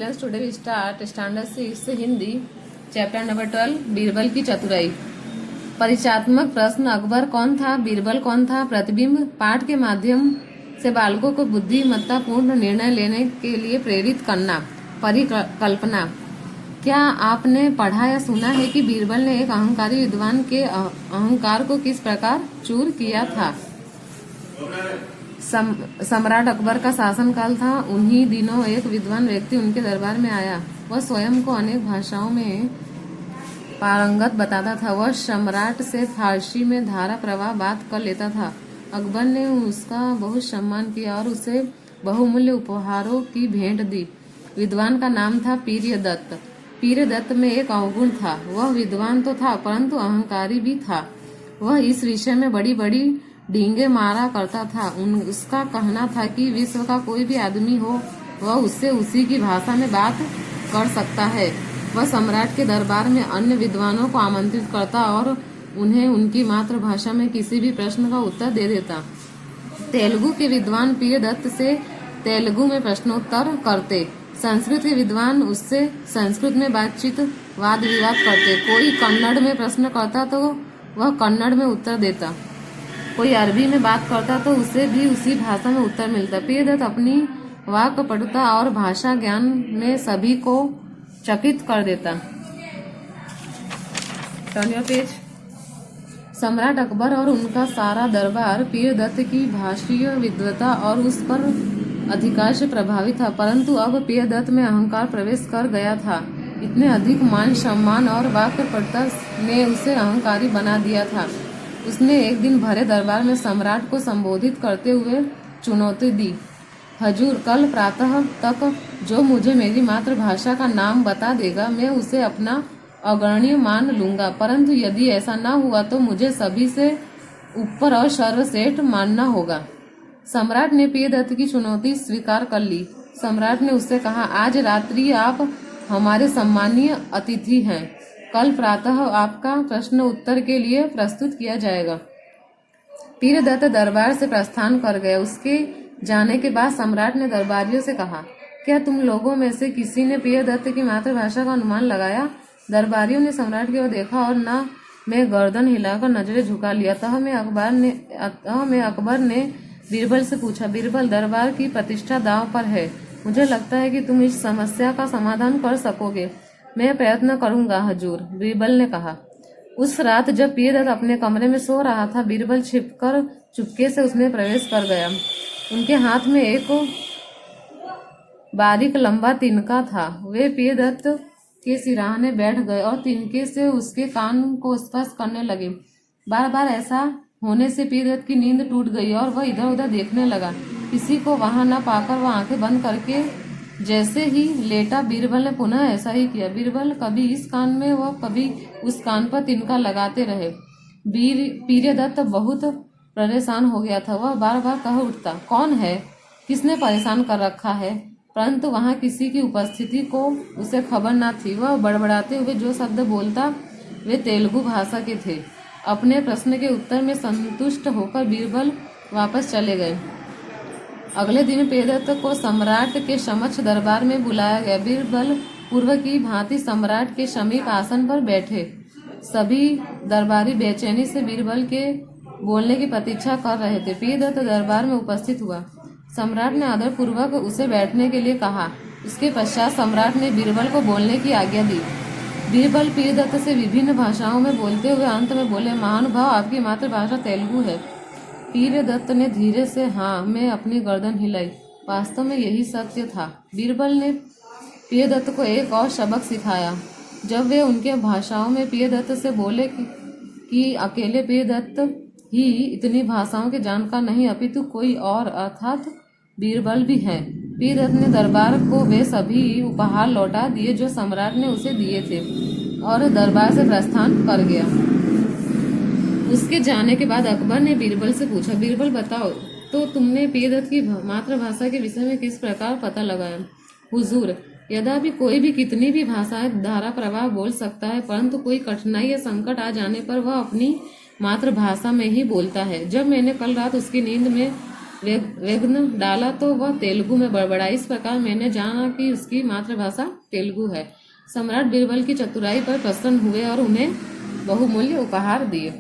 Children's today we start standard 6 Hindi chapter number 12 Birbal की चतुराई। परिचयात्मक प्रश्न। अकबर कौन था? बीरबल कौन था? प्रतिबिंब। पाठ के माध्यम से बालकों को बुद्धिमत्तापूर्ण निर्णय लेने के लिए प्रेरित करना। परिकल्पना। क्या आपने पढ़ा या सुना है कि बीरबल ने एक अहंकारी विद्वान के अहंकार को किस प्रकार चूर किया था? सम्राट अकबर का शासनकाल था। उन्हीं दिनों एक विद्वान व्यक्ति उनके दरबार में आया। वह स्वयं को अनेक भाषाओं में पारंगत बताता था। वह सम्राट से फारसी में धारा प्रवाह बात कर लेता था। अकबर ने उसका बहुत सम्मान किया और उसे बहुमूल्य उपहारों की भेंट दी। विद्वान का नाम था प्रियदत्त। प्रियदत्त में एक अवगुण था। वह विद्वान तो था परंतु अहंकारी भी था। वह इस विषय में बड़ी बड़ी डींगे मारा करता था। उसका कहना था कि विश्व का कोई भी आदमी हो वह उससे उसी की भाषा में बात कर सकता है। वह सम्राट के दरबार में अन्य विद्वानों को आमंत्रित करता और उन्हें उनकी मातृभाषा में किसी भी प्रश्न का उत्तर दे देता। तेलुगु के विद्वान प्रियदत्त से तेलुगु में प्रश्नोत्तर करते। संस्कृत के विद्वान उससे संस्कृत में बातचीत वाद विवाद करते। कोई कन्नड़ में प्रश्न करता तो वह कन्नड़ में उत्तर देता। कोई अरबी में बात करता तो उसे भी उसी भाषा में उत्तर मिलता। प्रियदत्त अपनी वाक्पटुता और भाषा ज्ञान में सभी को चकित कर देता। Turn your page. सम्राट अकबर और उनका सारा दरबार प्रियदत्त की भाषीय विद्वता और उस पर अधिकार से प्रभावित था, परंतु अब प्रियदत्त में अहंकार प्रवेश कर गया था। इतने अधिक मान सम्मान और वाक्पटुता ने उसे अहंकारी बना दिया था। उसने एक दिन भरे दरबार में सम्राट को संबोधित करते हुए चुनौती दी। हजूर, कल प्रातः तक जो मुझे मेरी मातृभाषा का नाम बता देगा मैं उसे अपना अग्रणी मान लूंगा, परंतु यदि ऐसा न हुआ तो मुझे सभी से ऊपर और सर्वश्रेष्ठ मानना होगा। सम्राट ने प्रियदत्त की चुनौती स्वीकार कर ली। सम्राट ने उससे कहा, आज रात्रि आप हमारे सम्मानीय अतिथि हैं। कल प्रातः आपका प्रश्न उत्तर के लिए प्रस्तुत किया जाएगा। प्रियदत्त दरबार से प्रस्थान कर गए। उसके जाने के बाद सम्राट ने दरबारियों से कहा, क्या तुम लोगों में से किसी ने प्रियदत्त की मातृभाषा का अनुमान लगाया? दरबारियों ने सम्राट की ओर देखा और न में गर्दन हिलाकर नजरें झुका लिया। अतः में अकबर ने बीरबल से पूछा, बीरबल, दरबार की प्रतिष्ठा दांव पर है। मुझे लगता है कि तुम इस समस्या का समाधान कर सकोगे। मैं प्रयत्न करूंगा हजूर, बीरबल ने कहा। उस रात जब प्रियदत्त अपने कमरे में सो रहा था, बीरबल छिपकर चुपके से उसमें प्रवेश कर गया। उनके हाथ में एक बारीक लंबा तिनका था। वे प्रियदत्त के सिरहाने बैठ गए और तिनके से उसके कान को स्पर्श करने लगे। बार बार ऐसा होने से प्रियदत्त की नींद टूट गई और वह इधर उधर देखने लगा। किसी को वहां न पाकर वह आंखें बंद करके जैसे ही लेटा, बीरबल ने पुनः ऐसा ही किया। बीरबल कभी इस कान में व कभी उस कान पर तिनका लगाते रहे। प्रियदत्त बहुत परेशान हो गया था। वह बार बार कह उठता, कौन है? किसने परेशान कर रखा है? परंतु वहां किसी की उपस्थिति को उसे खबर न थी। वह बड़बड़ाते हुए जो शब्द बोलता वे तेलुगु भाषा के थे। अपने प्रश्न के उत्तर में संतुष्ट होकर बीरबल वापस चले गए। अगले दिन प्रियदत्त को सम्राट के समक्ष दरबार में बुलाया गया। बीरबल पूर्व की भांति सम्राट के समीप आसन पर बैठे। सभी दरबारी बेचैनी से बीरबल के बोलने की प्रतीक्षा कर रहे थे। प्रियदत्त दरबार में उपस्थित हुआ। सम्राट ने आदर पूर्वक उसे बैठने के लिए कहा। इसके पश्चात सम्राट ने बीरबल को बोलने की आज्ञा दी। बीरबल प्रियदत्त से विभिन्न भाषाओं में बोलते हुए अंत में बोले, महानुभाव, आपकी मातृभाषा तेलुगु है। प्रियदत्त ने धीरे से हाँ में अपनी गर्दन हिलाई। वास्तव में यही सत्य था। बीरबल ने प्रियदत्त को एक और सबक सिखाया। जब वे उनके भाषाओं में प्रियदत्त से बोले कि अकेले प्रियदत्त ही इतनी भाषाओं के जानकार नहीं अपितु कोई और अर्थात बीरबल भी है। प्रियदत्त ने दरबार को वे सभी उपहार लौटा दिए जो सम्राट ने उसे दिए थे और दरबार से प्रस्थान कर गया। उसके जाने के बाद अकबर ने बीरबल से पूछा, बीरबल बताओ तो तुमने प्रियदत्त की मातृभाषा के विषय में किस प्रकार पता लगाया? हुजूर, यद्यपि कोई भी कितनी भी भाषाएं धारा प्रवाह बोल सकता है, परंतु कोई कठिनाई या संकट आ जाने पर वह अपनी मातृभाषा में ही बोलता है। जब मैंने कल रात उसकी नींद में विघ्न डाला तो वह तेलुगु में बड़बड़ाई। इस प्रकार मैंने जाना कि उसकी मातृभाषा तेलुगु है। सम्राट बीरबल की चतुराई पर प्रसन्न हुए और उन्हें बहुमूल्य उपहार दिए।